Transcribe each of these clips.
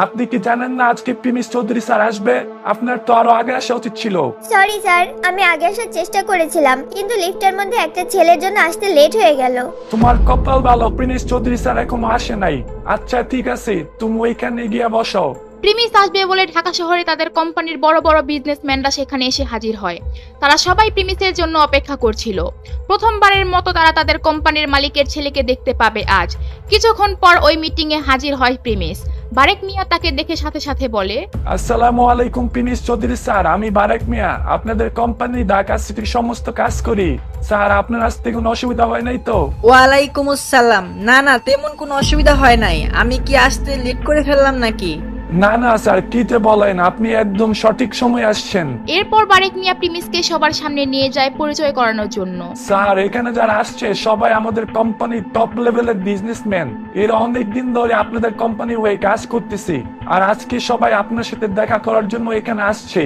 আপনি কি জানেন না আজকে প্রিমিস চৌধুরী স্যার আসবে? আপনার তো আরো আগে আসা উচিত ছিল। সরি স্যার, আমি আগে আসার চেষ্টা করেছিলাম, কিন্তু লিফটের মধ্যে একটা ছেলের জন্য আসতে লেট হয়ে গেল। তোমার কপাল ভালো, প্রিমিস চৌধুরী স্যার এখনো আসে নাই। আচ্ছা ঠিক আছে, তুমি ওইখানে গিয়ে বসো। প্রিমিস আসবে বলে ঢাকা শহরে তাদের কোম্পানির বড় বড় বিজনেসম্যানরা সেখানে এসে হাজির হয়। তারা সবাই প্রিমিসের জন্য অপেক্ষা করছিল। প্রথমবারের মতো তারা তাদের কোম্পানির মালিকের ছেলেকে দেখতে পাবে আজ। কিছুক্ষণ পর ওই মিটিং এ হাজির হয় প্রিমিস। বারেক মিয়া তাকে দেখে সাথে সাথে বলে, আসসালামু আলাইকুম প্রিমিস চৌধুরী স্যার, আমি বারেক মিয়া, আপনাদের কোম্পানি ঢাকা সিটির সমস্ত কাজ করি। স্যার আপনার আসতে কোনো অসুবিধা হয় নাই তো? ওয়ালাইকুম আসসালাম। না না, তেমন কোনো অসুবিধা হয় নাই। আমি কি আসতে লেট করে ফেললাম নাকি? না না স্যার, কি যে বলেন, আপনি একদম সঠিক সময় আসছেন। এরপর বারেক মিয়া প্রিমিসকে সবার সামনে নিয়ে যায় পরিচয় করানোর জন্য। স্যার এখানে যারা আসছে সবাই আমাদের কোম্পানির টপ লেভেলের বিজনেসম্যান। এরা অনেকদিন ধরে আপনাদের কোম্পানি হয়ে কাজ করতেছি, আর আজকে সবাই আপনার সাথে দেখা করার জন্য এখানে আসছে।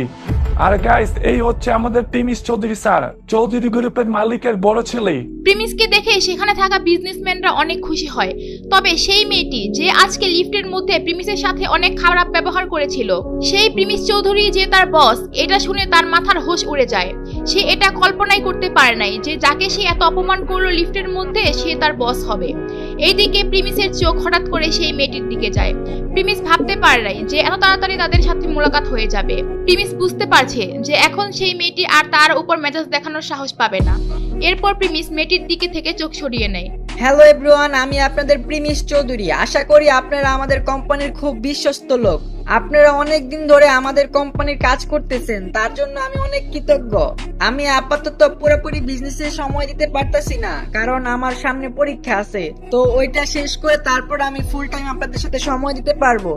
আর গাইস, এই হচ্ছে আমাদের প্রিমিস চৌধুরী স্যার, চৌধুরী গ্রুপের মালিকের বড় ছেলে। প্রিমিসকে দেখে সেখানে থাকা বিজনেসম্যানরা অনেক খুশি হয়। তবে সেই মেয়েটি যে আজকে লিফটের মধ্যে প্রিমিসের সাথে অনেক খারাপ ব্যবহার করেছিল, সেই প্রিমিস চৌধুরী যে তার বস, এটা শুনে তার মাথার হোশ উড়ে যায়। সে এটা কল্পনাই করতে পারে নাই যে যাকে সে এত অপমান করলো লিফটের মধ্যে, সে তার বস হবে। এইদিকে প্রিমিসের চোখ হঠাৎ করে সেই মেয়েটির দিকে যায়। প্রিমিস ভাবতে পারে নাই যে এত তাড়াতাড়ি তাদের সাথে মোলাকাত হয়ে যাবে। প্রিমিস বুঝতে পারছে যে এখন সেই মেয়েটি আর তার উপর মেজাজ দেখানোর সাহস পাবে না। এরপর প্রিমিস মেয়েটির দিকে থেকে চোখ সরিয়ে নেয়। হ্যালো এভরিওয়ান, আমি আপনাদের প্রিমিস চৌধুরী। আশা করি আপনারা আমাদের কোম্পানির খুব বিশ্বস্ত লোক। আপনারা অনেক দিন ধরে আমাদের কোম্পানির কাজ করতেছেন, তার জন্য আমি অনেক কৃতজ্ঞ। আমি আপাতত পুরোপুরি বিজনেসে সময় দিতে পারতাছি না, কারণ আমার সামনে পরীক্ষা আছে। তো ওইটা শেষ করে তারপর আমি ফুল টাইম আপনাদের সাথে সময় দিতে পারবো।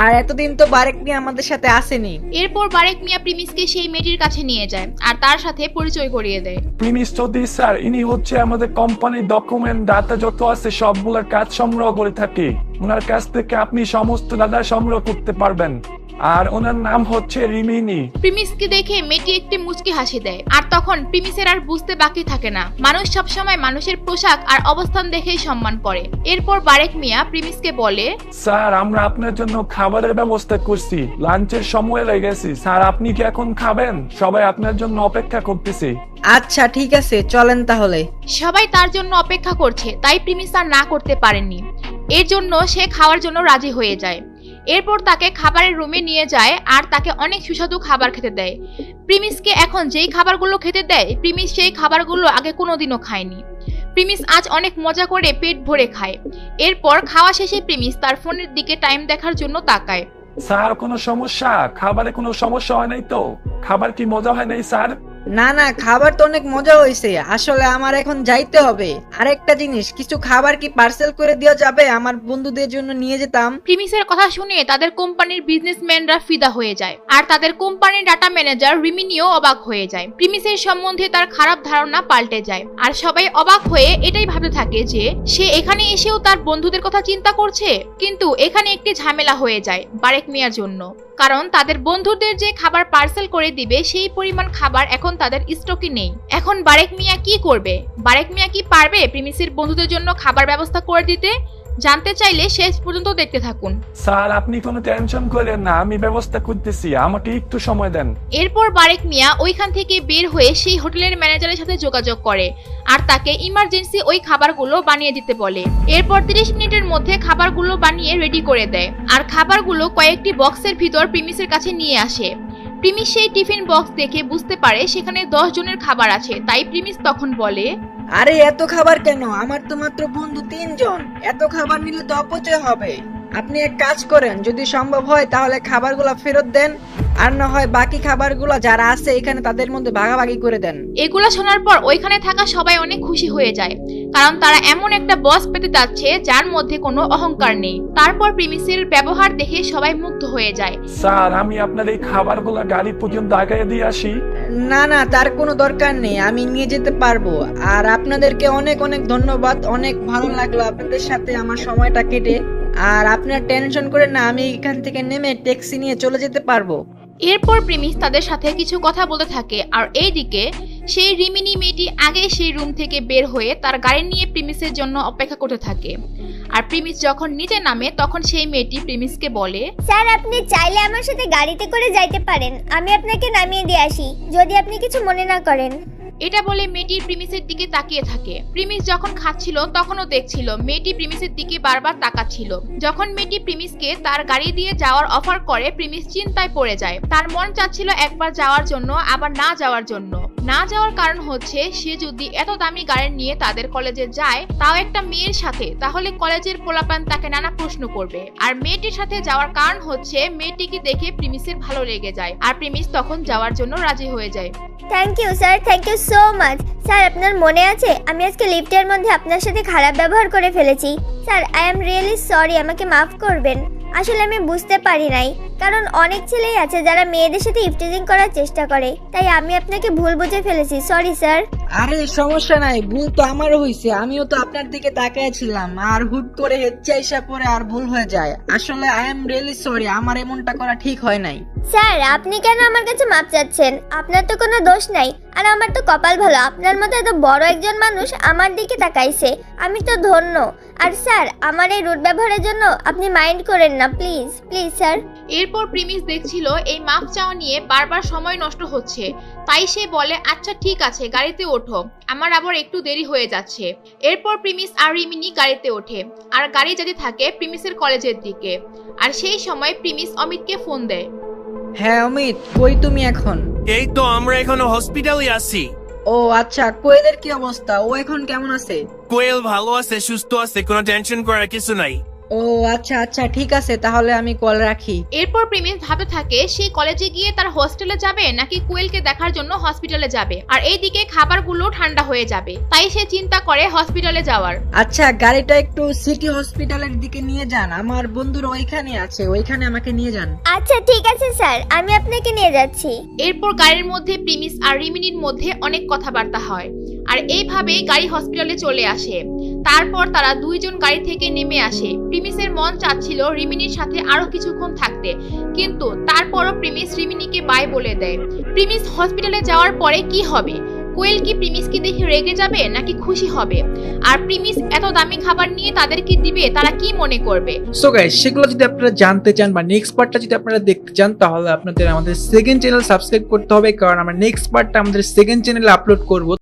আর এতদিন তো বারেক নিয়ে আমাদের সাথে আসেনি। এরপর বারেক মিয়া প্রিমিসকে সেই মেয়েটির কাছে নিয়ে যায় আর তার সাথে পরিচয় করিয়ে দেয়। প্রিমিস চৌধুরী স্যার, ইনি হচ্ছে আমাদের কোম্পানির ডকুমেন্ট ডাটা যত আছে সবগুলোর কাজ সংগ্রহ করে থাকি। ওনার কাছ থেকে আপনি সমস্ত ডাটা সংগ্রহ করতে পারবেন। আর ওনার নাম হচ্ছে রিমিনি। প্রিমিসকে দেখে মেয়েটি একটি মুচকি হাসি দেয়। আর তখন প্রিমিসের আর বুঝতে বাকি থাকে না, মানুষ সবসময় মানুষের পোশাক আর অবস্থান দেখেই সম্মান করে। এরপর বারেক মিয়া প্রিমিসকে বলে, স্যার আমরা আপনার জন্য খাবারের ব্যবস্থা করছি, লাঞ্চের সময় লেগেছি। স্যার আপনি কি এখন খাবেন? সবাই আপনার জন্য অপেক্ষা করতেছে। আচ্ছা ঠিক আছে, চলেন তাহলে। সবাই তার জন্য অপেক্ষা করছে, তাই প্রিমিস আর না করতে পারেননি। এর জন্য সে খাওয়ার জন্য রাজি হয়ে যায়। এরপর তাকে খাবারের রুমে নিয়ে যায় আর তাকে অনেক সুস্বাদু খাবার খেতে দেয়। প্রিমিসকে এখন যেই খাবারগুলো খেতে দেয়, প্রিমিস সেই খাবারগুলো আগে কোনোদিনও খায়নি। প্রিমিস আজ অনেক মজা করে পেট ভরে খায়। এরপর খাওয়া শেষে প্রিমিস তার ফোনের দিকে টাইম দেখার জন্য তাকায়। স্যার কোনো সমস্যা? খাবারে কোনো সমস্যা হয় নাই তো? খাবার কি মজা হয় নাই স্যার? না না, খাবার তো অনেক মজা হয়েছে। আসলে আমার এখন যাইতে হবে। আরেকটা জিনিস, কিছু খাবার কি পার্সেল করে দেওয়া যাবে? আমার বন্ধুদের জন্য নিয়ে যেতাম। প্রিমিসের কথা শুনে তাদের কোম্পানির বিজনেসম্যানরা ফিদা হয়ে যায় আর তাদের কোম্পানির ডাটা ম্যানেজার রিমিনিও অবাক হয়ে যায়। প্রিমিসের সম্বন্ধে তার খারাপ ধারণা পাল্টে যায় আর সবাই অবাক হয়ে এটাই ভাবতে থাকে যে সে এখানে এসেও তার বন্ধুদের কথা চিন্তা করছে। কিন্তু এখানে একটি ঝামেলা হয়ে যায় বারেক মিয়ার জন্য, কারণ তাদের বন্ধুদের যে খাবার পার্সেল করে দিবে সেই পরিমাণ খাবার এখন তাদের স্টকে নেই। এখন বারেক মিয়া কি করবে? বারেক মিয়া কি পারবে প্রিমিসের বন্ধুদের জন্য খাবার ব্যবস্থা করে দিতে? জানতে চাইলে শেষ পর্যন্ত দেখতে থাকুন। স্যার আপনি কোনো টেনশন করেন না, আমি ব্যবস্থা করতেছি, আমাকে একটু সময় দেন। এরপর বারেক মিয়া ওইখান থেকে বের হয়ে সেই হোটেলের ম্যানেজারের সাথে যোগাযোগ করে আর তাকে ইমার্জেন্সি ওই খাবারগুলো বানিয়ে দিতে বলে। এরপর 30 মিনিটের মধ্যে খাবারগুলো বানিয়ে রেডি করে দেয় আর খাবারগুলো কয়েকটি বক্সের ভিতর প্রিমিসের কাছে নিয়ে আসে। প্রিমিস সেই টিফিন বক্স দেখে বুঝতে পারে সেখানে 10 জনের খাবার আছে, তাই প্রিমিস তখন বলে, আরে এত খাবার কেন? আমার তো মাত্র বন্ধু 3 জন। এত খাবার নিলে তো অপচয় হবে। আপনি এক কাজ করেন, যদি সম্ভব হয় তাহলে খাবারগুলো ফেরত দেন, আর না হয় বাকি খাবারগুলো যারা আছে এখানে তাদের মধ্যে ভাগাভাগি করে দেন। এগুলো শোনার পর ওইখানে থাকা সবাই অনেক খুশি হয়ে যায়, কারণ তারা এমন একটা বস পেতে যাচ্ছে যার মধ্যে কোনো অহংকার নেই। তারপর প্রিমিসের ব্যবহার দেখে সবাই মুগ্ধ হয়ে যায়। স্যার আমি আপনার এই খাবারগুলো গাড়ি পর্যন্ত আগায় দিয়ে আসি। না না, তার কোনো দরকার নেই, আমি নিয়ে যেতে পারবো। আর আপনাদেরকে অনেক অনেক ধন্যবাদ। অনেক ভালো লাগলো আপনাদের সাথে আমার সময়টা কেটে। আর আপনারা টেনশন করেন না, আমি এখান থেকে নেমে ট্যাক্সি নিয়ে চলে যেতে পারবো। এরপর প্রিমিস তাদের সাথে কিছু কথা বলতে থাকে আর এইদিকে সেই রিমিনি মেয়েটি আগে সেই রুম থেকে বের হয়ে তার গাড়ি নিয়ে প্রিমিসের জন্য অপেক্ষা করতে থাকে। আর প্রিমিস যখন নিচে নামে তখন সেই মেয়েটি প্রিমিসকে বলে, স্যার আপনি চাইলে আমার সাথে গাড়িতে করে যাইতে পারেন, আমি আপনাকে নামিয়ে দিয়ে আসি যদি আপনি কিছু মনে না করেন। এটা বলে মেয়েটি প্রিমিসের দিকে তাকিয়ে থাকে। প্রিমিস যখন খাচ্ছিল তখনও দেখছিল মেয়েটি প্রিমিসের দিকে বারবার তাকাচ্ছিল। যখন মেয়েটি প্রিমিসকে তার গাড়ি দিয়ে যাওয়ার অফার করে প্রিমিস চিন্তায় পড়ে যায়। তার মন চাচ্ছিল একবার যাওয়ার জন্য আবার না যাওয়ার জন্য। না যাওয়ার কারণ হচ্ছে সে যদি এত দামি গাড়ি নিয়ে তাদের কলেজে যায় তাও একটা মেয়ের সাথে, তাহলে কলেজের পোলাপান তাকে নানা প্রশ্ন করবে। আর মেয়েটির সাথে যাওয়ার কারণ হচ্ছে মেয়েটিকে দেখে প্রিমিসের ভালো লেগে যায় আর প্রিমিস তখন যাওয়ার জন্য রাজি হয়ে যায়। Thank you sir, thank you so much. Sir আপনার মনে আছে আমি আজকে লিফটের মধ্যে আপনার সাথে খারাপ ব্যবহার করে ফেলেছি। Sir I am really sorry, আমাকে মাফ করবেন। আসলে আমি বুঝতে পারি নাই, কারণ অনেক ছেলেই আছে যারা মেয়েদের সাথে ইফটিজিং করার চেষ্টা করে, তাই আমি আপনাকে ভুল বুঝে ফেলেছি। Sorry sir. আরে সমস্যা নাই, ভুল তো আমারও হয়েছে। আমিও তো আপনার দিকে তাকিয়েছিলাম আর হুট করে হেঁচে আইসা পরে আর ভুল হয়ে যায়। আসলে আই এম রিয়েলি সরি, আমার এমনটা করা ঠিক হয় নাই। স্যার আপনি কেন আমার কাছে মাপ চাচ্ছেন? আপনার তো কোনো দোষ নাই, আর আমার তো কপাল ভালো আপনার মতো এত বড় একজন মানুষ আমার দিকে তাকাইছে, আমি তো ধন্য। আর স্যার আমার এই রুড ব্যবহারের জন্য আপনি মাইন্ড করেন না, প্লিজ প্লিজ স্যার। এরপর প্রিমিস দেখছিল এই মাফ চাওয়া নিয়ে বারবার সময় নষ্ট হচ্ছে, তাই সে বলে আচ্ছা ঠিক আছে গাড়িতে ওঠো, আমার আবার একটু দেরি হয়ে যাচ্ছে। এরপর প্রিমিস আর রিমিনি গাড়িতে ওঠে আর গাড়ি যেতে থাকে প্রিমিসের কলেজের দিকে। আর সেই সময় প্রিমিস অমিতকে ফোন দেয়। হ্যাঁ অমিত, কই তুমি এখন? এই তো আমরা এখনো হসপিটালে আছি। ও আচ্ছা, কোয়েলের কি অবস্থা? ও এখন কেমন আছে? কোয়েল ভালো আছে, সুস্থ আছে, কোনো টেনশন করার কিছু নাই। ও আচ্ছা আচ্ছা ঠিক আছে, তাহলে আমি কল রাখি। এরপর প্রিমিস ভাবতে থাকে সে কলেজে গিয়ে তার হোস্টেলে যাবে নাকি কোয়েলকে দেখার জন্য হসপিটালে যাবে। আর এইদিকে খাবারগুলো ঠান্ডা হয়ে যাবে, তাই সে চিন্তা করে হসপিটালে যাওয়ার। আচ্ছা গাড়িটা একটু সিটি হসপিটালের দিকে নিয়ে যান, আমার বন্ধুরা ওইখানে আছে, ওইখানে আমাকে নিয়ে যান। আচ্ছা ঠিক আছে স্যার, আমি আপনাকে নিয়ে যাচ্ছি। এরপর গাড়ির মধ্যে প্রিমিস আর রিমিনির মধ্যে অনেক কথাবার্তা হয় আর এইভাবেই গাড়ি হসপিটালে চলে আসে। তারপর তারা দুইজন গাড়ি থেকে নেমে আসে। প্রিমিসের মন চাচ্ছিল রিমিনির সাথে আরো কিছুক্ষণ থাকতে, কিন্তু তারপরও প্রিমিস রিমিনিকে বাই বলে দেয়। প্রিমিস হসপিটালে যাওয়ার পরে কি হবে? কোয়েল কি প্রিমিসকে দেখে রেগে যাবে নাকি খুশি হবে? আর প্রিমিস এত দামি খাবার নিয়ে তাদের কি দিবে, তারা কি মনে করবে? সো গাইস, সেগুলো যদি আপনারা জানতে চান বা নেক্সট পার্টটা যদি আপনারা দেখতে চান তাহলে আপনাদের আমাদের সেকেন্ড চ্যানেল সাবস্ক্রাইব করতে হবে, কারণ আমরা নেক্সট পার্টটা আমাদের সেকেন্ড চ্যানেলে আপলোড করব।